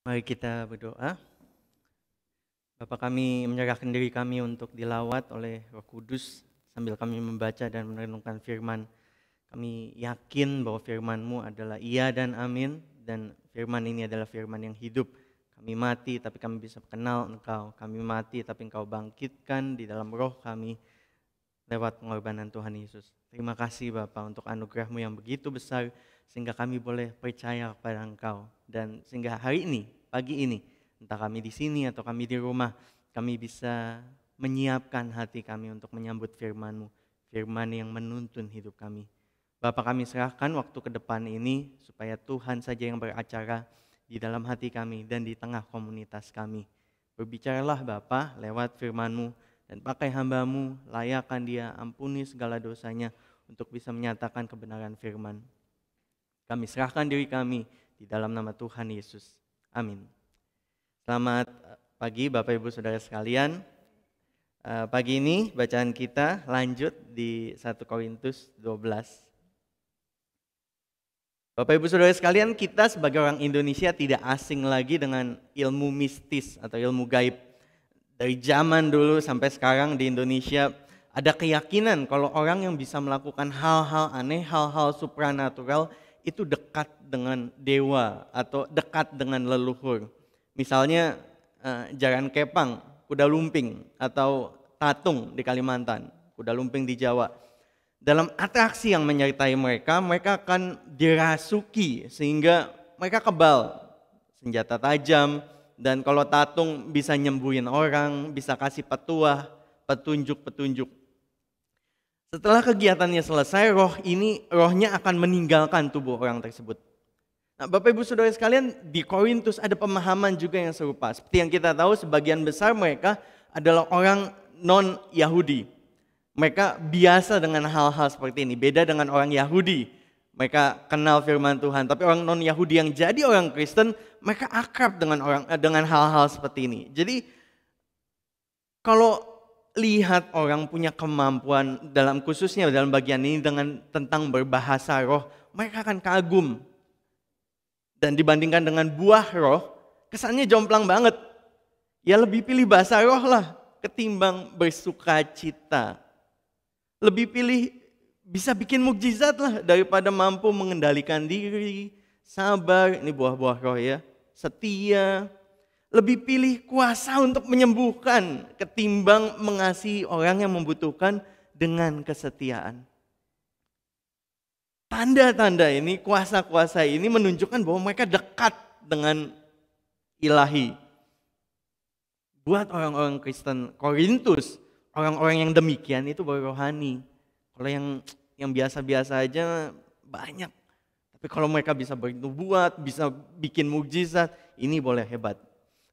Mari kita berdoa. Bapa, kami menyerahkan diri kami untuk dilawat oleh Roh Kudus sambil kami membaca dan merenungkan firman. Kami yakin bahwa firman-Mu adalah iya dan amin, dan firman ini adalah firman yang hidup. Kami mati tapi kami bisa kenal Engkau. Kami mati tapi Engkau bangkitkan di dalam roh kami lewat pengorbanan Tuhan Yesus. Terima kasih Bapa untuk anugerah-Mu yang begitu besar sehingga kami boleh percaya kepada Engkau. Dan sehingga hari ini, pagi ini, entah kami di sini atau kami di rumah, kami bisa menyiapkan hati kami untuk menyambut firman-Mu. Firman yang menuntun hidup kami. Bapak, kami serahkan waktu ke depan ini supaya Tuhan saja yang beracara di dalam hati kami dan di tengah komunitas kami. Berbicaralah Bapa lewat firman-Mu dan pakai hamba-Mu, layakkan dia, ampuni segala dosanya untuk bisa menyatakan kebenaran firman. Kami serahkan diri kami di dalam nama Tuhan Yesus. Amin. Selamat pagi Bapak Ibu Saudara sekalian. Pagi ini bacaan kita lanjut di 1 Korintus 12. Bapak Ibu Saudara sekalian, kita sebagai orang Indonesia tidak asing lagi dengan ilmu mistis atau ilmu gaib. Dari zaman dulu sampai sekarang di Indonesia ada keyakinan kalau orang yang bisa melakukan hal-hal aneh, hal-hal supranatural itu dekat dengan dewa atau dekat dengan leluhur. Misalnya jaran kepang, kuda lumping, atau tatung di Kalimantan, kuda lumping di Jawa. Dalam atraksi yang menyertai mereka, mereka akan dirasuki sehingga mereka kebal, senjata tajam, dan kalau tatung bisa nyembuhin orang, bisa kasih petuah, petunjuk-petunjuk. Setelah kegiatannya selesai, rohnya akan meninggalkan tubuh orang tersebut. Nah, Bapak Ibu Saudara sekalian, di Korintus ada pemahaman juga yang serupa. Seperti yang kita tahu, sebagian besar mereka adalah orang non-Yahudi. Mereka biasa dengan hal-hal seperti ini, beda dengan orang Yahudi. Mereka kenal firman Tuhan, tapi orang non-Yahudi yang jadi orang Kristen, mereka akrab dengan hal-hal seperti ini. Jadi kalau lihat orang punya kemampuan dalam khususnya dalam bagian ini tentang berbahasa roh, mereka akan kagum. Dan dibandingkan dengan buah roh, kesannya jomplang banget. Ya lebih pilih bahasa roh lah ketimbang bersukacita. Lebih pilih bisa bikin mukjizat lah daripada mampu mengendalikan diri, sabar, ini buah-buah roh ya, setia. Lebih pilih kuasa untuk menyembuhkan ketimbang mengasihi orang yang membutuhkan dengan kesetiaan. Tanda-tanda ini, kuasa-kuasa ini menunjukkan bahwa mereka dekat dengan ilahi. Buat orang-orang Kristen Korintus, orang-orang yang demikian itu baru rohani. Kalau yang biasa-biasa aja banyak. Tapi kalau mereka bisa bernubuat, bisa bikin mukjizat, ini boleh hebat.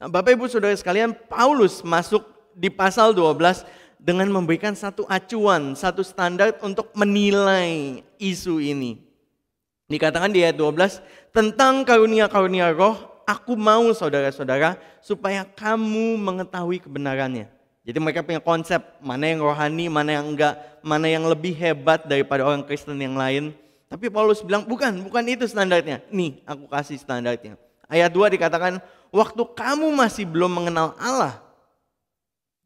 Nah, Bapak Ibu Saudara sekalian, Paulus masuk di pasal 12 dengan memberikan satu acuan, satu standar untuk menilai isu ini. Dikatakan di ayat 12, tentang karunia-karunia roh, aku mau saudara-saudara supaya kamu mengetahui kebenarannya. Jadi mereka punya konsep mana yang rohani, mana yang enggak, mana yang lebih hebat daripada orang Kristen yang lain. Tapi Paulus bilang bukan itu standarnya. Nih aku kasih standarnya. Ayat 2 dikatakan, waktu kamu masih belum mengenal Allah.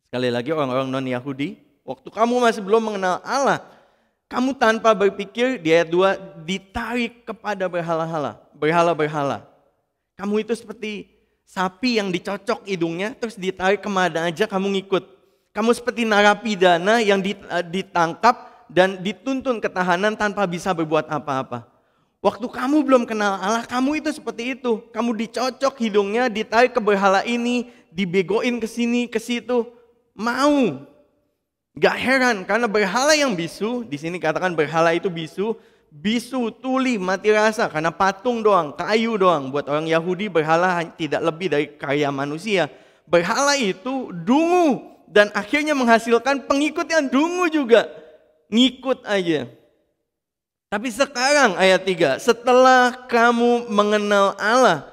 Sekali lagi orang-orang non-Yahudi, waktu kamu masih belum mengenal Allah, kamu tanpa berpikir di ayat 2 ditarik kepada berhala-berhala. Kamu itu seperti sapi yang dicocok hidungnya terus ditarik kemana aja kamu ngikut. Kamu seperti narapidana yang ditangkap dan dituntun ke tahanan tanpa bisa berbuat apa-apa. Waktu kamu belum kenal Allah, kamu itu seperti itu. Kamu dicocok hidungnya, ditarik ke berhala ini, dibegoin ke sini, ke situ. Mau. Gak heran karena berhala yang bisu, di sini katakan berhala itu bisu, tuli, mati rasa karena patung doang, kayu doang. Buat orang Yahudi berhala tidak lebih dari karya manusia. Berhala itu dungu dan akhirnya menghasilkan pengikut yang dungu juga. Ngikut aja. Tapi sekarang ayat 3, setelah kamu mengenal Allah,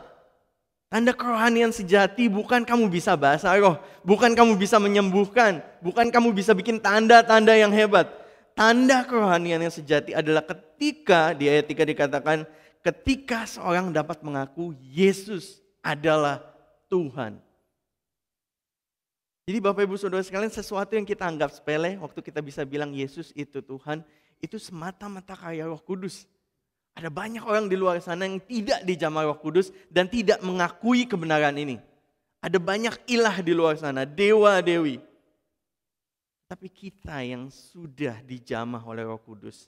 tanda kerohanian sejati bukan kamu bisa bahasa roh, bukan kamu bisa menyembuhkan, bukan kamu bisa bikin tanda-tanda yang hebat. Tanda kerohanian yang sejati adalah ketika di ayat 3 dikatakan ketika seorang dapat mengaku Yesus adalah Tuhan. Jadi Bapak Ibu Saudara sekalian, sesuatu yang kita anggap sepele waktu kita bisa bilang Yesus itu Tuhan, itu semata-mata karya Roh Kudus. Ada banyak orang di luar sana yang tidak dijamah Roh Kudus dan tidak mengakui kebenaran ini. Ada banyak ilah di luar sana, dewa-dewi. Tapi kita yang sudah dijamah oleh Roh Kudus,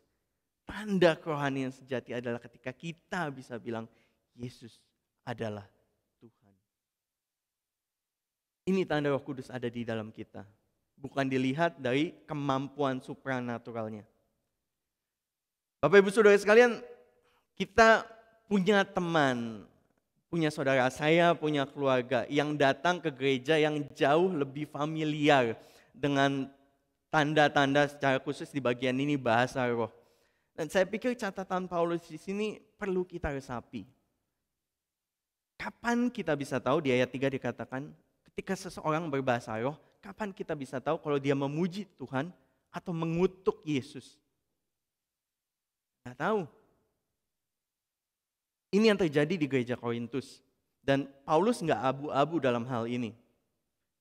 tanda kerohanian sejati adalah ketika kita bisa bilang Yesus adalah Tuhan. Ini tanda Roh Kudus ada di dalam kita. Bukan dilihat dari kemampuan supranaturalnya. Bapak Ibu Saudara sekalian, kita punya teman, punya saudara, saya punya keluarga yang datang ke gereja yang jauh lebih familiar dengan tanda-tanda secara khusus di bagian ini bahasa roh. Dan saya pikir catatan Paulus di sini perlu kita resapi. Kapan kita bisa tahu, di ayat 3 dikatakan, ketika seseorang berbahasa roh, kapan kita bisa tahu kalau dia memuji Tuhan atau mengutuk Yesus? Nggak tahu. Ini yang terjadi di gereja Korintus. Dan Paulus nggak abu-abu dalam hal ini.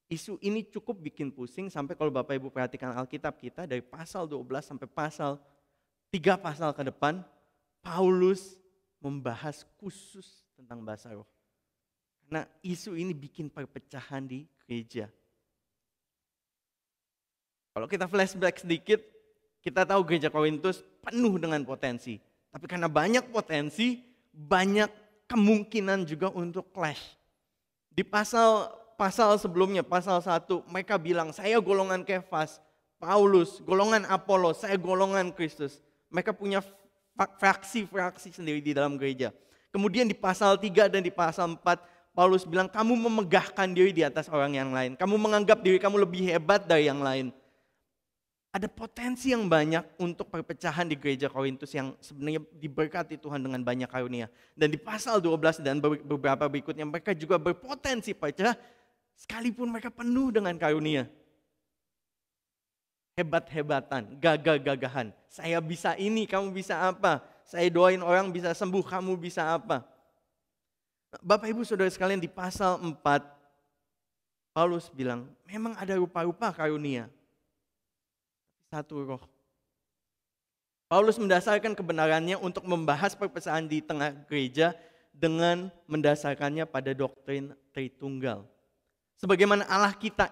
Isu ini cukup bikin pusing sampai kalau Bapak Ibu perhatikan Alkitab kita dari pasal 12 sampai pasal 3 pasal ke depan, Paulus membahas khusus tentang bahasa roh. Karena isu ini bikin perpecahan di gereja. Kalau kita flashback sedikit, kita tahu gereja Korintus penuh dengan potensi. Tapi karena banyak potensi, banyak kemungkinan juga untuk clash. Di pasal sebelumnya, pasal 1, mereka bilang, saya golongan Kefas, Paulus, golongan Apolos, saya golongan Kristus. Mereka punya fraksi-fraksi sendiri di dalam gereja. Kemudian di pasal 3 dan di pasal 4, Paulus bilang, kamu memegahkan diri di atas orang yang lain. Kamu menganggap diri kamu lebih hebat dari yang lain. Ada potensi yang banyak untuk perpecahan di gereja Korintus yang sebenarnya diberkati Tuhan dengan banyak karunia. Dan di pasal 12 dan beberapa berikutnya mereka juga berpotensi pecah sekalipun mereka penuh dengan karunia. Hebat-hebatan, gagah-gagahan. Saya bisa ini, kamu bisa apa? Saya doain orang bisa sembuh, kamu bisa apa? Bapak Ibu Saudara sekalian, di pasal 4 Paulus bilang memang ada rupa-rupa karunia. Satu roh. Paulus mendasarkan kebenarannya untuk membahas perpecahan di tengah gereja dengan mendasarkannya pada doktrin Tritunggal. Sebagaimana Allah kita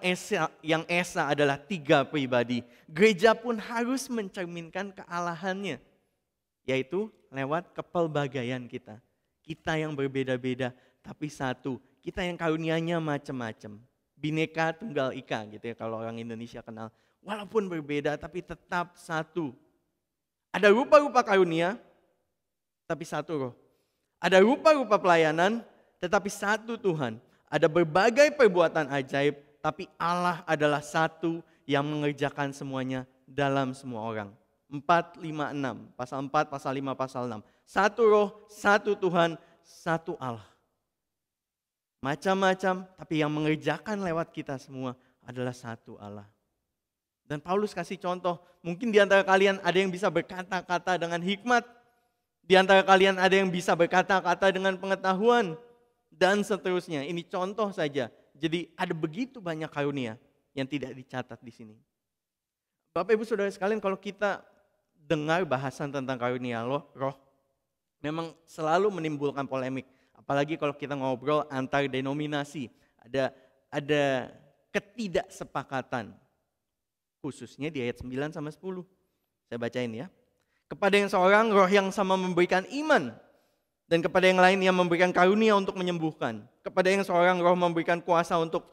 yang esa adalah 3 pribadi, gereja pun harus mencerminkan kealahannya, yaitu lewat kepelbagaian kita. Kita yang berbeda-beda tapi satu, kita yang karunianya macam-macam. Bineka Tunggal Ika gitu ya kalau orang Indonesia kenal. Walaupun berbeda tapi tetap satu. Ada rupa-rupa karunia tapi satu roh. Ada rupa-rupa pelayanan tetapi satu Tuhan. Ada berbagai perbuatan ajaib tapi Allah adalah satu yang mengerjakan semuanya dalam semua orang. 4, 5, 6. Pasal 4, pasal 5, pasal 6. Satu roh, satu Tuhan, satu Allah. Macam-macam tapi yang mengerjakan lewat kita semua adalah satu Allah. Dan Paulus kasih contoh, mungkin di antara kalian ada yang bisa berkata-kata dengan hikmat. Di antara kalian ada yang bisa berkata-kata dengan pengetahuan. Dan seterusnya, ini contoh saja. Jadi ada begitu banyak karunia yang tidak dicatat di sini. Bapak Ibu Saudara sekalian, kalau kita dengar bahasan tentang karunia roh, memang selalu menimbulkan polemik. Apalagi kalau kita ngobrol antar denominasi. Ada ketidaksepakatan. Khususnya di ayat 9 sama 10. Saya bacain ya. Kepada yang seorang roh yang sama memberikan iman. Dan kepada yang lain yang memberikan karunia untuk menyembuhkan. Kepada yang seorang roh memberikan kuasa untuk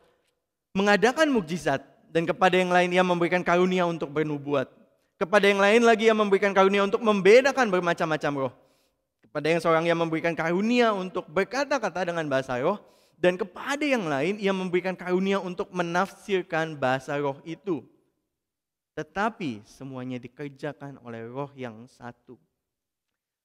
mengadakan mukjizat. Dan kepada yang lain yang memberikan karunia untuk bernubuat. Kepada yang lain lagi yang memberikan karunia untuk membedakan bermacam-macam roh. Kepada yang seorang yang memberikan karunia untuk berkata-kata dengan bahasa roh. Dan kepada yang lain yang memberikan karunia untuk menafsirkan bahasa roh itu. Tetapi semuanya dikerjakan oleh roh yang satu.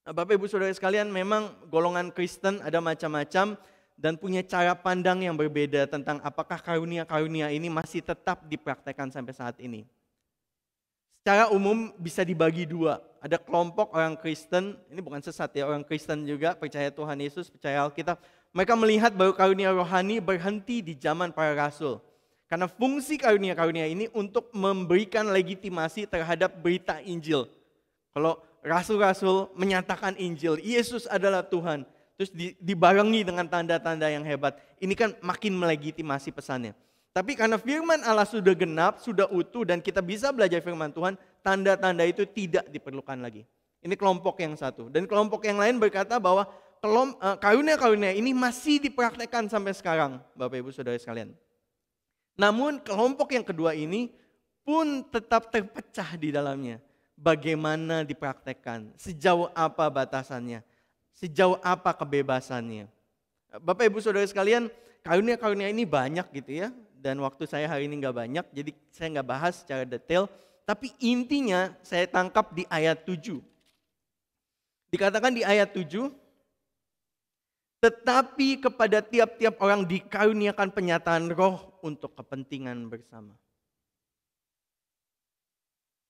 Nah, Bapak Ibu Saudara sekalian, memang golongan Kristen ada macam-macam dan punya cara pandang yang berbeda tentang apakah karunia-karunia ini masih tetap dipraktekkan sampai saat ini. Secara umum bisa dibagi 2. Ada kelompok orang Kristen, ini bukan sesat ya, orang Kristen juga percaya Tuhan Yesus, percaya Alkitab. Mereka melihat bahwa karunia rohani berhenti di zaman para rasul. Karena fungsi karunia-karunia ini untuk memberikan legitimasi terhadap berita Injil. Kalau rasul-rasul menyatakan Injil, Yesus adalah Tuhan, terus dibarengi dengan tanda-tanda yang hebat, ini kan makin melegitimasi pesannya. Tapi karena firman Allah sudah genap, sudah utuh, dan kita bisa belajar firman Tuhan, tanda-tanda itu tidak diperlukan lagi. Ini kelompok yang satu. Dan kelompok yang lain berkata bahwa karunia-karunia ini masih dipraktekkan sampai sekarang, Bapak Ibu Saudara sekalian. Namun kelompok yang kedua ini pun tetap terpecah di dalamnya. Bagaimana dipraktekkan, sejauh apa batasannya, sejauh apa kebebasannya. Bapak Ibu Saudara sekalian, karunia-karunia ini banyak gitu ya. Dan waktu saya hari ini nggak banyak, jadi saya nggak bahas secara detail. Tapi intinya saya tangkap di ayat 7. Dikatakan di ayat 7, tetapi kepada tiap-tiap orang dikaruniakan penyataan roh untuk kepentingan bersama.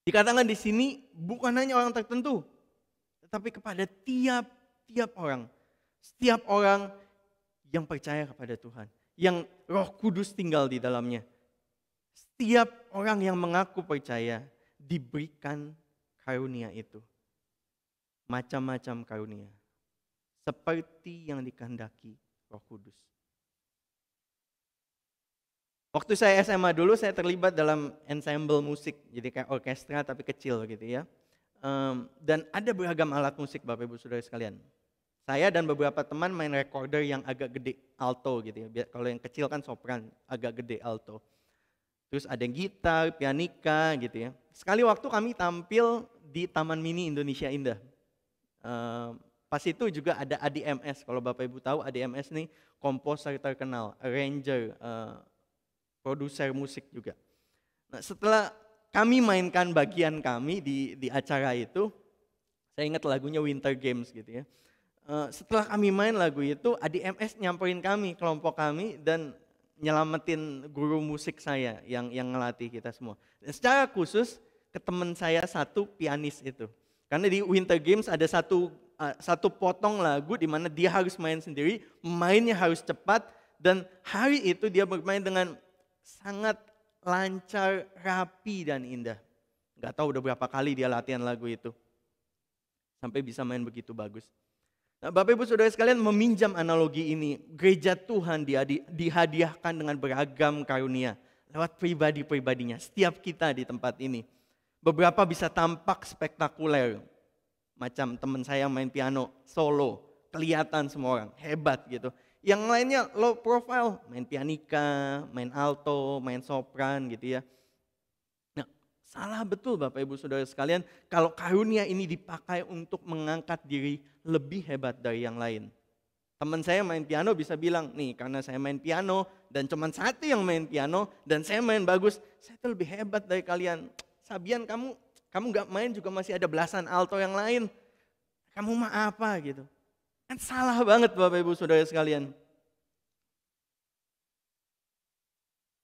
Dikatakan di sini bukan hanya orang tertentu, tetapi kepada tiap-tiap orang. Setiap orang yang percaya kepada Tuhan, yang Roh Kudus tinggal di dalamnya. Setiap orang yang mengaku percaya diberikan karunia itu. Macam-macam karunia. Seperti yang dikehendaki Roh Kudus. Waktu saya SMA dulu saya terlibat dalam ensemble musik, jadi kayak orkestra tapi kecil gitu ya. Dan ada beragam alat musik Bapak Ibu Saudara sekalian. Saya dan beberapa teman main recorder yang agak gede, alto gitu ya. Kalau yang kecil kan sopran, agak gede alto. Terus ada yang gitar, pianika gitu ya. Sekali waktu kami tampil di Taman Mini Indonesia Indah. Pas itu juga ada ADMS, kalau Bapak Ibu tahu ADMS nih komposer terkenal, arranger, produser musik juga. Nah, setelah kami mainkan bagian kami di acara itu, saya ingat lagunya Winter Games gitu ya. Setelah kami main lagu itu, ADMS nyamperin kami, kelompok kami, dan nyelamatin guru musik saya yang ngelatih kita semua. Dan secara khusus ke teman saya satu pianis itu. Karena di Winter Games ada satu potong lagu di mana dia harus main sendiri, mainnya harus cepat, dan hari itu dia bermain dengan sangat lancar, rapi, dan indah. Gak tahu udah berapa kali dia latihan lagu itu. Sampai bisa main begitu bagus. Nah, Bapak Ibu Saudara sekalian meminjam analogi ini. Gereja Tuhan dihadiahkan dengan beragam karunia. Lewat pribadi-pribadinya. Setiap kita di tempat ini. Beberapa bisa tampak spektakuler. Macam teman saya yang main piano, solo. Kelihatan semua orang, hebat gitu. Yang lainnya low profile, main pianika, main alto, main sopran gitu ya. Nah, salah betul Bapak Ibu Saudara sekalian kalau karunia ini dipakai untuk mengangkat diri lebih hebat dari yang lain. Teman saya main piano bisa bilang, nih karena saya main piano dan cuma satu yang main piano dan saya main bagus, saya tuh lebih hebat dari kalian. Sabian kamu gak main juga masih ada belasan alto yang lain. Kamu mah apa gitu. Kan salah banget Bapak Ibu Saudara sekalian.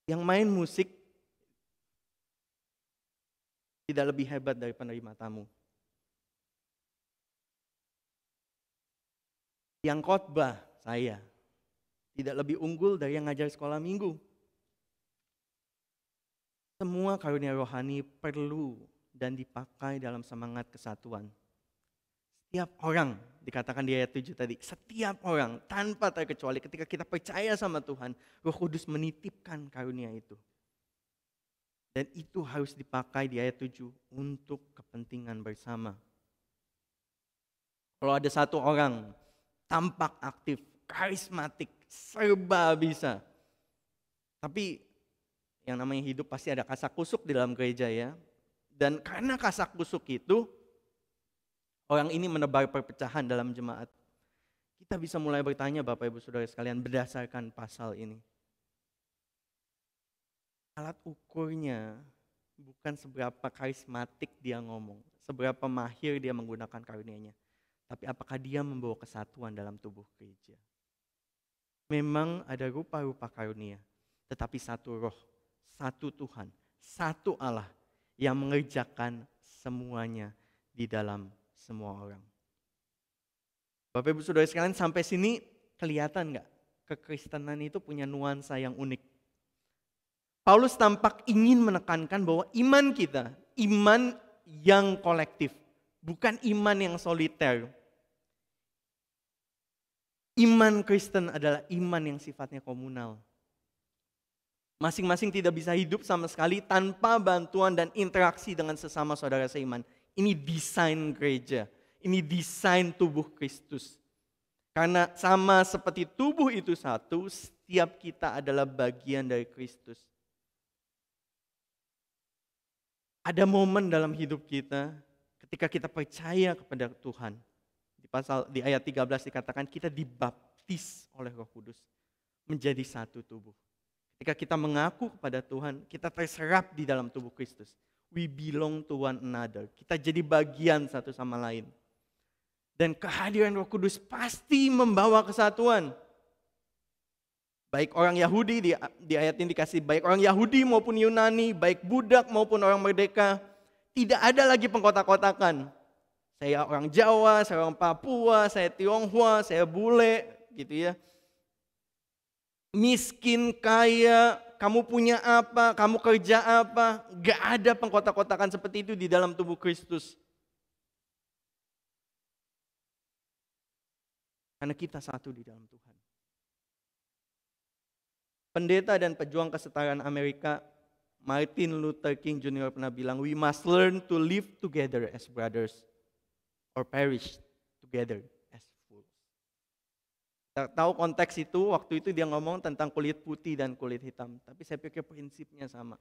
Yang main musik tidak lebih hebat dari penerima tamu. Yang khotbah saya tidak lebih unggul dari yang ngajar sekolah minggu. Semua karunia rohani perlu dan dipakai dalam semangat kesatuan. Setiap orang, dikatakan di ayat 7 tadi, setiap orang tanpa terkecuali ketika kita percaya sama Tuhan, Roh Kudus menitipkan karunia itu. Dan itu harus dipakai di ayat 7 untuk kepentingan bersama. Kalau ada satu orang tampak aktif, karismatik, serba bisa. Tapi yang namanya hidup pasti ada kasak kusuk di dalam gereja ya. Dan karena kasak kusuk itu, orang ini menebar perpecahan dalam jemaat. Kita bisa mulai bertanya Bapak Ibu Saudara sekalian berdasarkan pasal ini. Alat ukurnya bukan seberapa karismatik dia ngomong, seberapa mahir dia menggunakan karunia-Nya. Tapi apakah dia membawa kesatuan dalam tubuh gereja. Memang ada rupa-rupa karunia, tetapi satu roh, satu Tuhan, satu Allah yang mengerjakan semuanya di dalam semua orang. Bapak Ibu Saudara sekalian sampai sini Kelihatan nggak? Kekristenan itu punya nuansa yang unik. Paulus tampak ingin menekankan bahwa iman kita, iman yang kolektif, bukan iman yang soliter. Iman Kristen adalah iman yang sifatnya komunal. Masing-masing tidak bisa hidup sama sekali tanpa bantuan dan interaksi dengan sesama saudara seiman. Ini desain gereja, ini desain tubuh Kristus. Karena sama seperti tubuh itu satu, setiap kita adalah bagian dari Kristus. Ada momen dalam hidup kita ketika kita percaya kepada Tuhan. Di ayat 13 dikatakan kita dibaptis oleh Roh Kudus menjadi satu tubuh. Ketika kita mengaku kepada Tuhan, kita terserap di dalam tubuh Kristus. We belong to one another. Kita jadi bagian satu sama lain. Dan kehadiran Roh Kudus pasti membawa kesatuan. Baik orang Yahudi, di ayat ini dikasih baik orang Yahudi maupun Yunani, baik budak maupun orang merdeka. Tidak ada lagi pengkotak-kotakan. Saya orang Jawa, saya orang Papua, saya Tionghoa, saya bule, gitu ya. Miskin, kaya, kamu punya apa, kamu kerja apa. Gak ada pengkotak-kotakan seperti itu di dalam tubuh Kristus. Karena kita satu di dalam Tuhan. Pendeta dan pejuang kesetaraan Amerika, Martin Luther King Jr. pernah bilang, we must learn to live together as brothers or perish together as fools. Tahu konteks itu, waktu itu dia ngomong tentang kulit putih dan kulit hitam. Tapi saya pikir prinsipnya sama.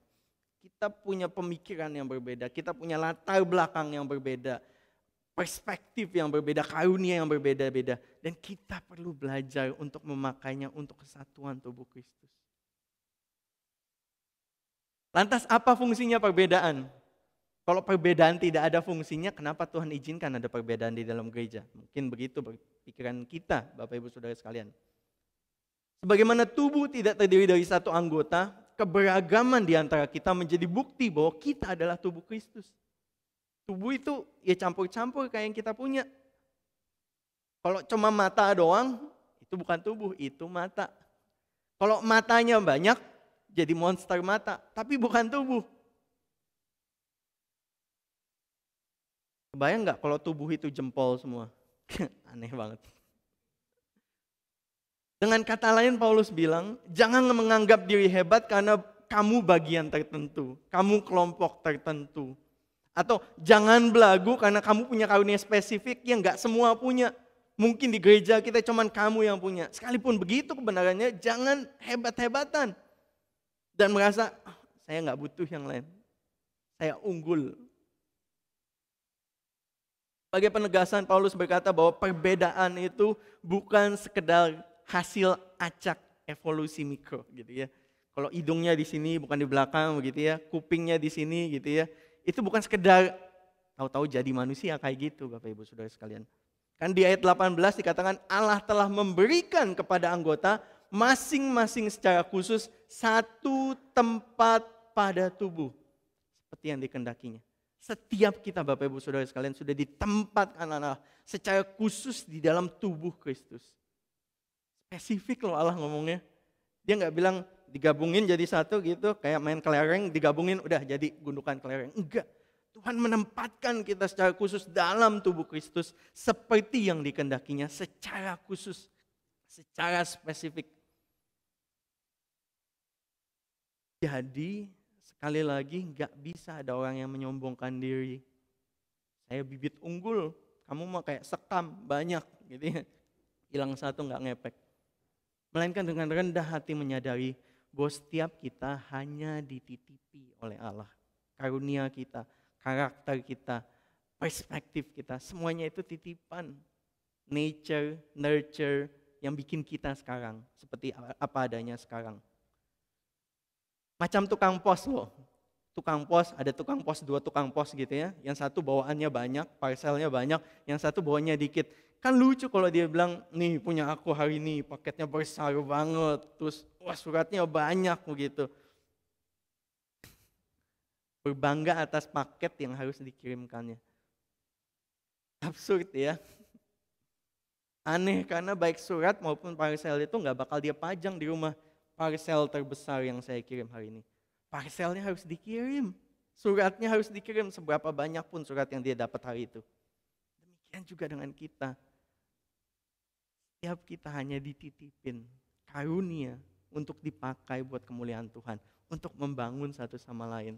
Kita punya pemikiran yang berbeda, kita punya latar belakang yang berbeda, perspektif yang berbeda, karunia yang berbeda-beda. Dan kita perlu belajar untuk memakainya untuk kesatuan tubuh Kristus. Lantas apa fungsinya perbedaan? Kalau perbedaan tidak ada fungsinya, kenapa Tuhan izinkan ada perbedaan di dalam gereja? Mungkin begitu pikiran kita, Bapak Ibu Saudara sekalian. Sebagaimana tubuh tidak terdiri dari satu anggota, keberagaman di antara kita menjadi bukti bahwa kita adalah tubuh Kristus. Tubuh itu ya campur-campur kayak yang kita punya. Kalau cuma mata doang, itu bukan tubuh, itu mata. Kalau matanya banyak, jadi monster mata, tapi bukan tubuh. Kebayang nggak kalau tubuh itu jempol semua? Aneh banget. Dengan kata lain Paulus bilang, jangan menganggap diri hebat karena kamu bagian tertentu, kamu kelompok tertentu. Atau jangan belagu karena kamu punya karunia spesifik yang nggak semua punya. Mungkin di gereja kita cuman kamu yang punya. Sekalipun begitu kebenarannya, jangan hebat-hebatan. Dan merasa, saya nggak butuh yang lain. Saya unggul. Sebagai penegasan Paulus berkata bahwa perbedaan itu bukan sekedar hasil acak evolusi mikro gitu ya. Kalau hidungnya di sini bukan di belakang begitu ya, kupingnya di sini gitu ya. Itu bukan sekedar tahu-tahu jadi manusia kayak gitu Bapak Ibu Saudara sekalian. Kan di ayat 18 dikatakan Allah telah memberikan kepada anggota masing-masing secara khusus satu tempat pada tubuh seperti yang dikehendakinya. Setiap kita Bapak Ibu Saudara sekalian sudah ditempatkan Allah secara khusus di dalam tubuh Kristus. Spesifik loh Allah ngomongnya. Dia nggak bilang digabungin jadi satu gitu, kayak main kelereng digabungin udah jadi gundukan kelereng. Enggak. Tuhan menempatkan kita secara khusus dalam tubuh Kristus seperti yang dikehendakinya secara khusus, secara spesifik. Jadi sekali lagi gak bisa ada orang yang menyombongkan diri. Saya bibit unggul, kamu mah kayak sekam banyak gitu ya. Hilang satu gak ngepek. Melainkan dengan rendah hati menyadari bahwa setiap kita hanya dititipi oleh Allah. Karunia kita, karakter kita, perspektif kita, semuanya itu titipan. Nature, nurture yang bikin kita sekarang seperti apa adanya sekarang. Macam tukang pos loh. Tukang pos, ada tukang pos, dua tukang pos gitu ya. Yang satu bawaannya banyak, parcelnya banyak, yang satu bawaannya dikit. Kan lucu kalau dia bilang, nih punya aku hari ini, paketnya besar banget. Terus wah suratnya banyak begitu. Berbangga atas paket yang harus dikirimkannya. Absurd ya. Aneh karena baik surat maupun parsel itu nggak bakal dia pajang di rumah. Parsel terbesar yang saya kirim hari ini. Parselnya harus dikirim. Suratnya harus dikirim seberapa banyak pun surat yang dia dapat hari itu. Demikian juga dengan kita. Setiap kita hanya dititipin karunia untuk dipakai buat kemuliaan Tuhan. Untuk membangun satu sama lain.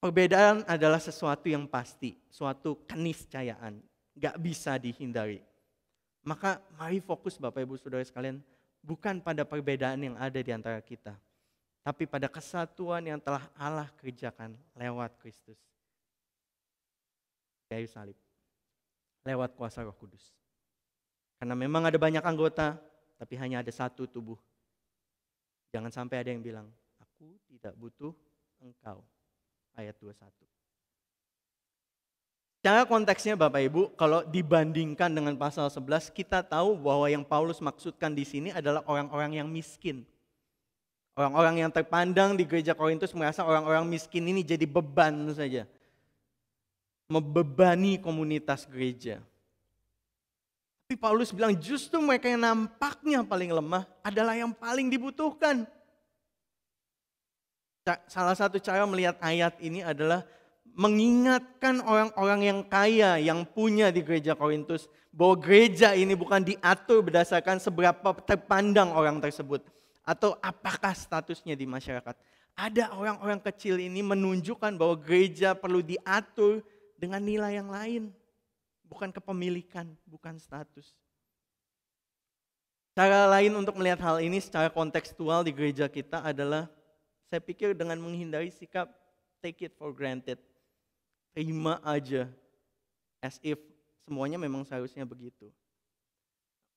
Perbedaan adalah sesuatu yang pasti. Suatu keniscayaan. Gak bisa dihindari. Maka mari fokus Bapak Ibu Saudara sekalian, bukan pada perbedaan yang ada di antara kita, tapi pada kesatuan yang telah Allah kerjakan lewat Kristus. Kayu salib, lewat kuasa Roh Kudus. Karena memang ada banyak anggota, tapi hanya ada satu tubuh. Jangan sampai ada yang bilang, aku tidak butuh engkau. Ayat 21. Secara konteksnya Bapak Ibu, kalau dibandingkan dengan pasal 11, kita tahu bahwa yang Paulus maksudkan di sini adalah orang-orang yang miskin. Orang-orang yang terpandang di gereja Korintus merasa orang-orang miskin ini jadi beban saja. Membebani komunitas gereja. Tapi Paulus bilang justru mereka yang nampaknya paling lemah adalah yang paling dibutuhkan. Salah satu cara melihat ayat ini adalah mengingatkan orang-orang yang kaya yang punya di gereja Korintus bahwa gereja ini bukan diatur berdasarkan seberapa terpandang orang tersebut atau apakah statusnya di masyarakat. Ada orang-orang kecil ini menunjukkan bahwa gereja perlu diatur dengan nilai yang lain, bukan kepemilikan, bukan status. Cara lain untuk melihat hal ini secara kontekstual di gereja kita adalah saya pikir dengan menghindari sikap take it for granted. Terima aja, as if semuanya memang seharusnya begitu.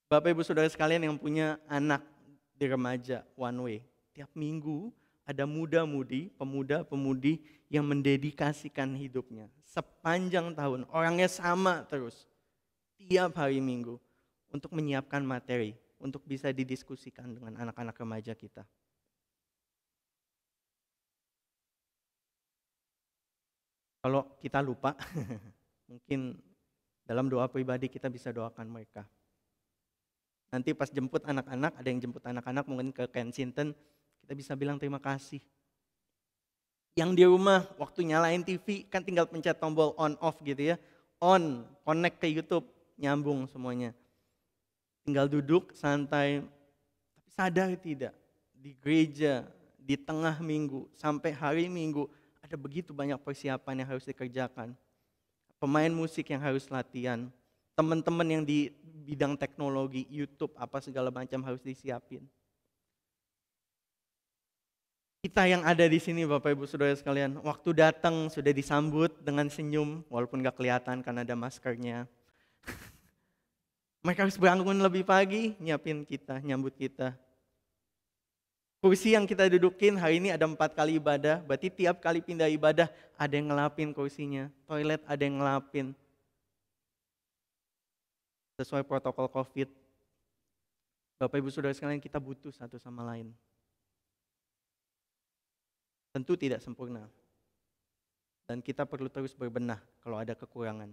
Bapak Ibu Saudara sekalian yang punya anak di remaja one way, tiap minggu ada muda-mudi, pemuda-pemudi yang mendedikasikan hidupnya sepanjang tahun. Orangnya sama terus, tiap hari minggu untuk menyiapkan materi, untuk bisa didiskusikan dengan anak-anak remaja kita. Kalau kita lupa, mungkin dalam doa pribadi kita bisa doakan mereka. Nanti pas jemput anak-anak, ada yang jemput anak-anak mungkin ke Kensington, kita bisa bilang terima kasih. Yang di rumah waktu nyalain TV kan tinggal pencet tombol on off gitu ya. On, connect ke YouTube, nyambung semuanya. Tinggal duduk santai, tapi sadar tidak, di gereja, di tengah minggu, sampai hari Minggu, ada begitu banyak persiapan yang harus dikerjakan. Pemain musik yang harus latihan. Teman-teman yang di bidang teknologi, YouTube, apa segala macam harus disiapin. Kita yang ada di sini Bapak Ibu Saudara sekalian, waktu datang sudah disambut dengan senyum, walaupun gak kelihatan karena ada maskernya. Mereka harus bangun lebih pagi, nyiapin kita, nyambut kita. Kursi yang kita dudukin hari ini ada 4 kali ibadah, berarti tiap kali pindah ibadah ada yang ngelapin kursinya, toilet ada yang ngelapin. Sesuai protokol COVID. Bapak Ibu Saudara sekalian, kita butuh satu sama lain. Tentu tidak sempurna. Dan kita perlu terus berbenah kalau ada kekurangan.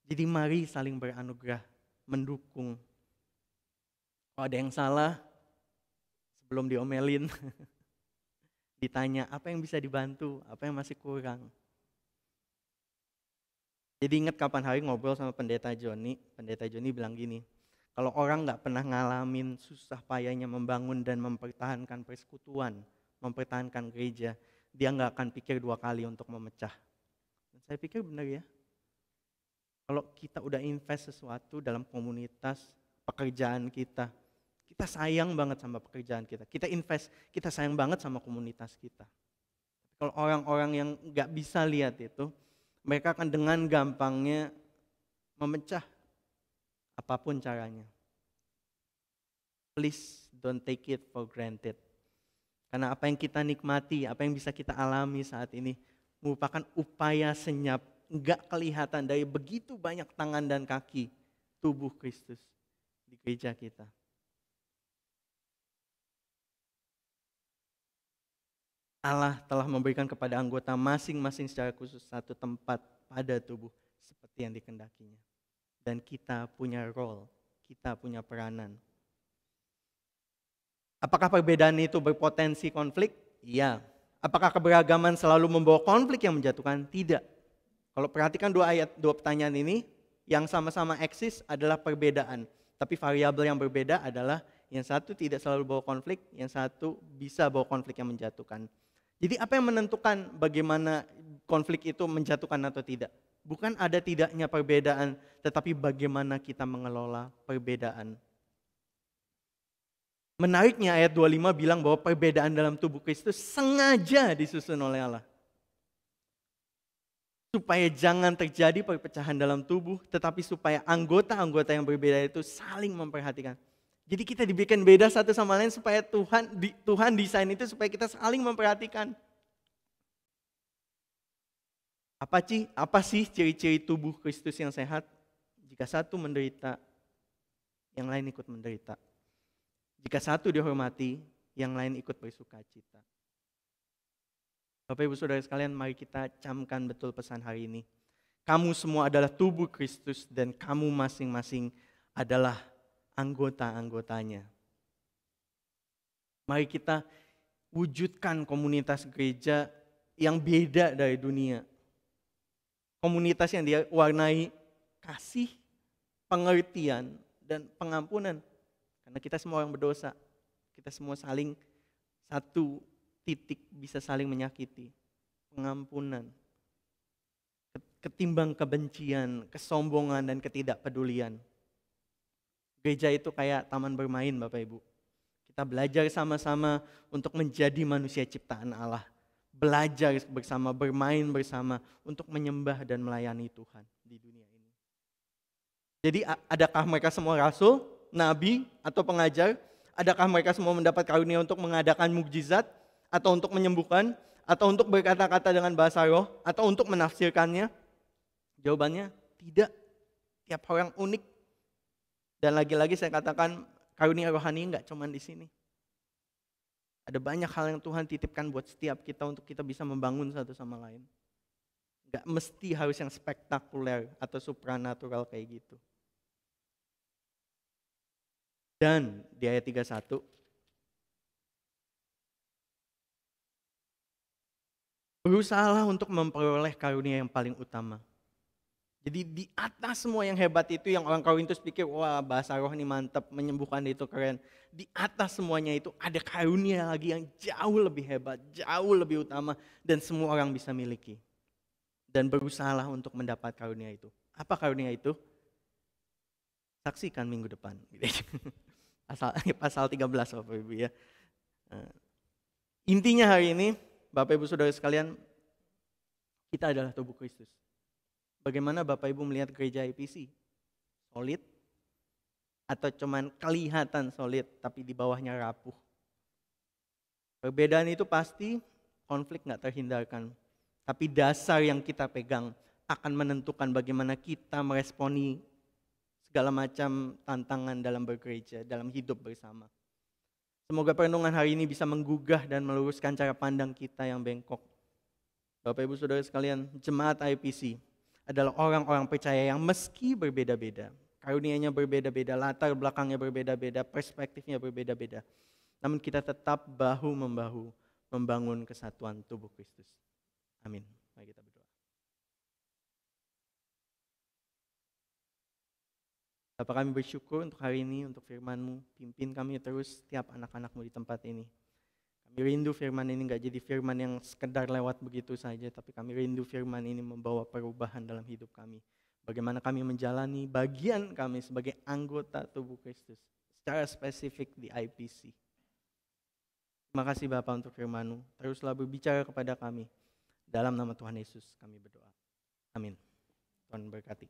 Jadi mari saling beranugerah, mendukung. Kalau ada yang salah, sebelum diomelin, ditanya apa yang bisa dibantu, apa yang masih kurang. Jadi ingat kapan hari ngobrol sama Pendeta Joni bilang gini, kalau orang gak pernah ngalamin susah payahnya membangun dan mempertahankan persekutuan, mempertahankan gereja, dia gak akan pikir 2 kali untuk memecah. Dan saya pikir benar ya, kalau kita udah invest sesuatu dalam komunitas, pekerjaan kita sayang banget sama pekerjaan kita. Kita invest, kita sayang banget sama komunitas kita. Kalau orang-orang yang gak bisa lihat itu, mereka akan dengan gampangnya memecah apapun caranya. Please don't take it for granted. Karena apa yang kita nikmati, apa yang bisa kita alami saat ini merupakan upaya senyap, gak kelihatan dari begitu banyak tangan dan kaki tubuh Kristus di gereja kita. Allah telah memberikan kepada anggota masing-masing secara khusus satu tempat pada tubuh seperti yang dikehendakinya. Dan kita punya role, kita punya peranan. Apakah perbedaan itu berpotensi konflik? Iya. Apakah keberagaman selalu membawa konflik yang menjatuhkan? Tidak. Kalau perhatikan dua pertanyaan ini, yang sama-sama eksis adalah perbedaan. Tapi variabel yang berbeda adalah yang satu tidak selalu bawa konflik, yang satu bisa bawa konflik yang menjatuhkan. Jadi apa yang menentukan bagaimana konflik itu menjatuhkan atau tidak? Bukan ada tidaknya perbedaan, tetapi bagaimana kita mengelola perbedaan. Menariknya ayat 25 bilang bahwa perbedaan dalam tubuh Kristus sengaja disusun oleh Allah. Supaya jangan terjadi perpecahan dalam tubuh, tetapi supaya anggota-anggota yang berbeda itu saling memperhatikan. Jadi kita dibikin beda satu sama lain supaya Tuhan desain itu supaya kita saling memperhatikan. Apa sih ciri-ciri tubuh Kristus yang sehat? Jika satu menderita, yang lain ikut menderita. Jika satu dihormati, yang lain ikut bersuka cita. Bapak Ibu Saudara sekalian, mari kita camkan betul pesan hari ini. Kamu semua adalah tubuh Kristus dan kamu masing-masing adalah anggota-anggotanya. Mari kita wujudkan komunitas gereja yang beda dari dunia. Komunitas yang diwarnai kasih, pengertian, dan pengampunan. Karena kita semua orang berdosa. Kita semua saling satu titik bisa saling menyakiti. Pengampunan. Ketimbang kebencian, kesombongan, dan ketidakpedulian. Gereja itu kayak taman bermain Bapak Ibu. Kita belajar sama-sama untuk menjadi manusia ciptaan Allah. Belajar bersama, bermain bersama untuk menyembah dan melayani Tuhan di dunia ini. Jadi adakah mereka semua rasul, nabi, atau pengajar? Adakah mereka semua mendapat karunia untuk mengadakan mukjizat? Atau untuk menyembuhkan? Atau untuk berkata-kata dengan bahasa roh? Atau untuk menafsirkannya? Jawabannya tidak. Tiap orang unik. Dan lagi-lagi saya katakan karunia rohani enggak cuma di sini. Ada banyak hal yang Tuhan titipkan buat setiap kita untuk kita bisa membangun satu sama lain. Enggak mesti harus yang spektakuler atau supranatural kayak gitu. Dan di ayat 31, berusahalah untuk memperoleh karunia yang paling utama. Jadi di atas semua yang hebat itu, yang orang Korintus pikir, wah bahasa roh ini mantap, menyembuhkan itu keren. Di atas semuanya itu ada karunia lagi yang jauh lebih hebat, jauh lebih utama, dan semua orang bisa miliki. Dan berusahalah untuk mendapat karunia itu. Apa karunia itu? Saksikan minggu depan. Pasal 13 Bapak Ibu ya. Intinya hari ini, Bapak Ibu Saudara sekalian, kita adalah tubuh Kristus. Bagaimana Bapak Ibu melihat gereja IPC? Solid? Atau cuman kelihatan solid tapi di bawahnya rapuh? Perbedaan itu pasti, konflik gak terhindarkan. Tapi dasar yang kita pegang akan menentukan bagaimana kita meresponi segala macam tantangan dalam bergereja, dalam hidup bersama. Semoga perenungan hari ini bisa menggugah dan meluruskan cara pandang kita yang bengkok. Bapak Ibu Saudara sekalian, jemaat IPC adalah orang-orang percaya yang meski berbeda-beda, karunianya berbeda-beda, latar belakangnya berbeda-beda, perspektifnya berbeda-beda, namun kita tetap bahu-membahu membangun kesatuan tubuh Kristus. Amin. Mari kita berdoa. Bapa, kami bersyukur untuk hari ini, untuk firman-Mu. Pimpin kami terus setiap anak-anak-Mu di tempat ini. Kami rindu firman ini gak jadi firman yang sekedar lewat begitu saja, tapi kami rindu firman ini membawa perubahan dalam hidup kami. Bagaimana kami menjalani bagian kami sebagai anggota tubuh Kristus, secara spesifik di IPC. Terima kasih Bapak untuk firman-Mu. Teruslah berbicara kepada kami. Dalam nama Tuhan Yesus kami berdoa. Amin. Tuhan berkati.